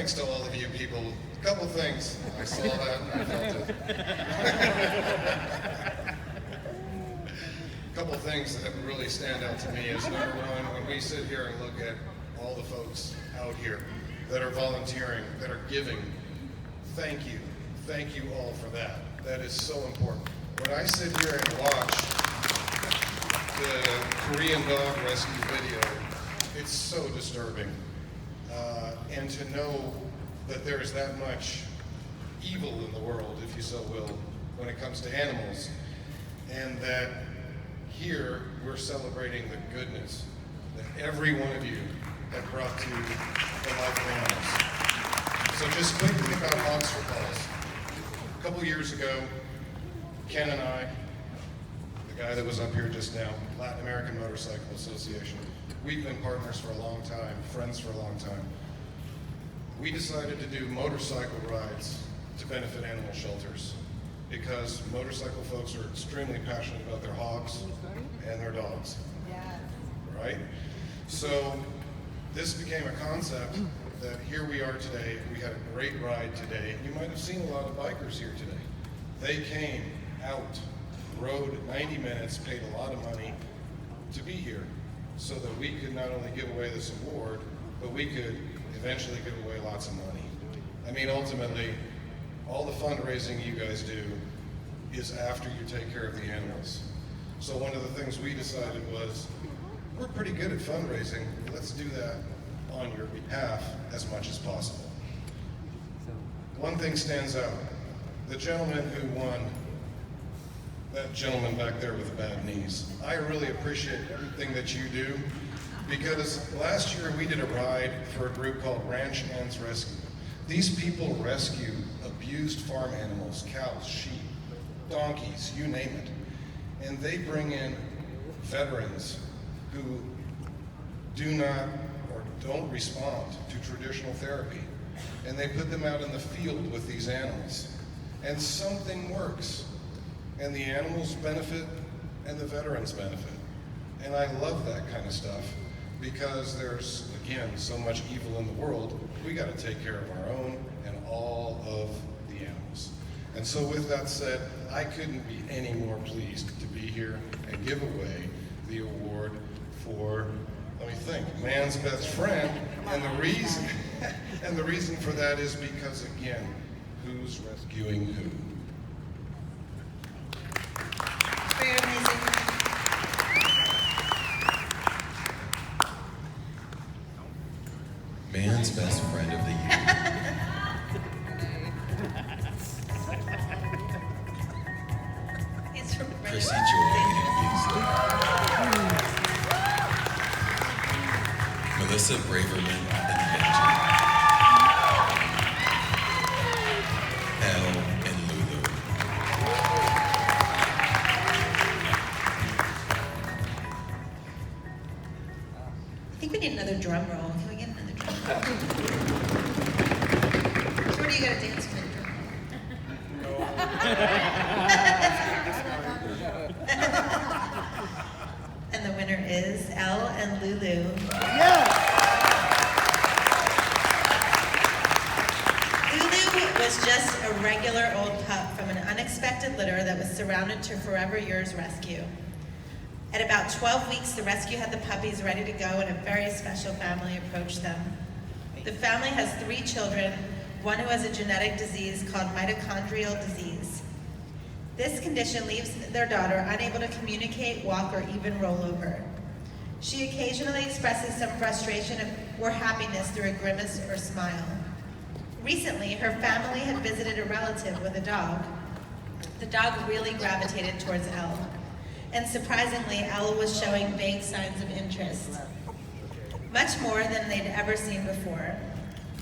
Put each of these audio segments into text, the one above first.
thanks to all of you people. A couple things. I saw that and I felt it. A couple things that really stand out to me is, number one, when we sit here and look at all the folks out here that are volunteering, that are giving, thank you. Thank you all for that. That is so important. When I sit here and watch the Korean dog rescue video, it's so disturbing. And to know that there's that much evil in the world, if you so will, when it comes to animals, and that here we're celebrating the goodness that every one of you have brought to the life of animals. So just quickly about Hogs for Paws. A couple years ago, Ken and I, the guy that was up here just now, Latin American Motorcycle Association, we've been partners for a long time, friends for a long time. We decided to do motorcycle rides to benefit animal shelters because motorcycle folks are extremely passionate about their hogs and their dogs. Yeah. Right? So this became a concept that here we are today. We had a great ride today. You might have seen a lot of bikers here today. They came out, rode 90 minutes, paid a lot of money to be here so that we could not only give away this award, but we could eventually give away lots of money. I mean, ultimately, all the fundraising you guys do is after you take care of the animals. So one of the things we decided was, we're pretty good at fundraising. Let's do that on your behalf as much as possible. One thing stands out. The gentleman who won, that gentleman back there with the bad knees, I really appreciate everything that you do, because last year we did a ride for a group called Ranch Hands Rescue. These people rescue abused farm animals, cows, sheep, donkeys, you name it. And they bring in veterans who do not or don't respond to traditional therapy. And they put them out in the field with these animals. And something works. And the animals benefit and the veterans benefit. And I love that kind of stuff because there's, again, so much evil in the world. We got to take care of our own and all of the animals. And so with that said, I couldn't be any more pleased to be here and give away the award for, let me think, man's best friend. And the reason for that is because, again, who's rescuing who? Very amazing. Man's best friend of the year. Chrissy Joy and music. Melissa Braverman and Benji. Elle and Lulu. I think we need another drum roll. Can we get another drum roll? Shorty, you gotta dance with the drum roll. And the winner is Elle and Lulu. Yeah. Lulu was just a regular old pup from an unexpected litter that was surrounded to Forever Yours rescue. At about 12 weeks, the rescue had the puppies ready to go and a very special family approached them. The family has 3 children, one who has a genetic disease called mitochondrial disease. This condition leaves their daughter unable to communicate, walk, or even roll over. She occasionally expresses some frustration or happiness through a grimace or smile. Recently, her family had visited a relative with a dog. The dog really gravitated towards Elle. And surprisingly, Elle was showing vague signs of interest, much more than they'd ever seen before.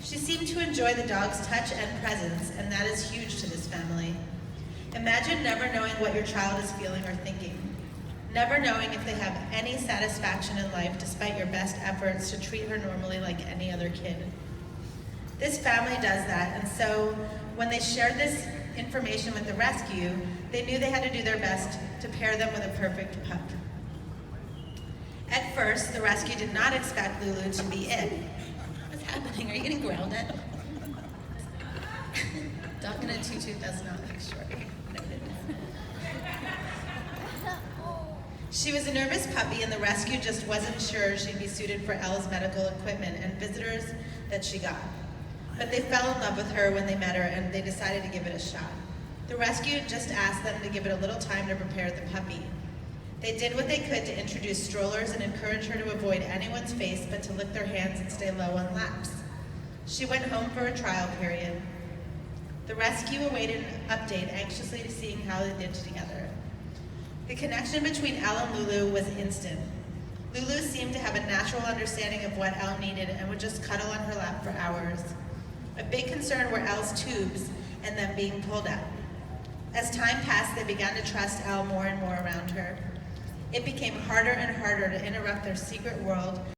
She seemed to enjoy the dog's touch and presence, and that is huge to this family. Imagine never knowing what your child is feeling or thinking, never knowing if they have any satisfaction in life despite your best efforts to treat her normally like any other kid. This family does that, and so when they shared this information with the rescue, they knew they had to do their best to pair them with a perfect pup. At first, the rescue did not expect Lulu to be it. What's happening? Are you getting growled at? Dog in a tutu does not like Shorty. Noted. She was a nervous puppy, and the rescue just wasn't sure she'd be suited for Elle's medical equipment and visitors that she got. But they fell in love with her when they met her, and they decided to give it a shot. The rescue just asked them to give it a little time to prepare the puppy. They did what they could to introduce strollers and encourage her to avoid anyone's face, but to lick their hands and stay low on laps. She went home for a trial period. The rescue awaited an update, anxiously seeing how they did together. The connection between Elle and Lulu was instant. Lulu seemed to have a natural understanding of what Elle needed and would just cuddle on her lap for hours. A big concern were Elle's tubes and them being pulled out. As time passed, they began to trust Elle more and more around her. It became harder and harder to interrupt their secret world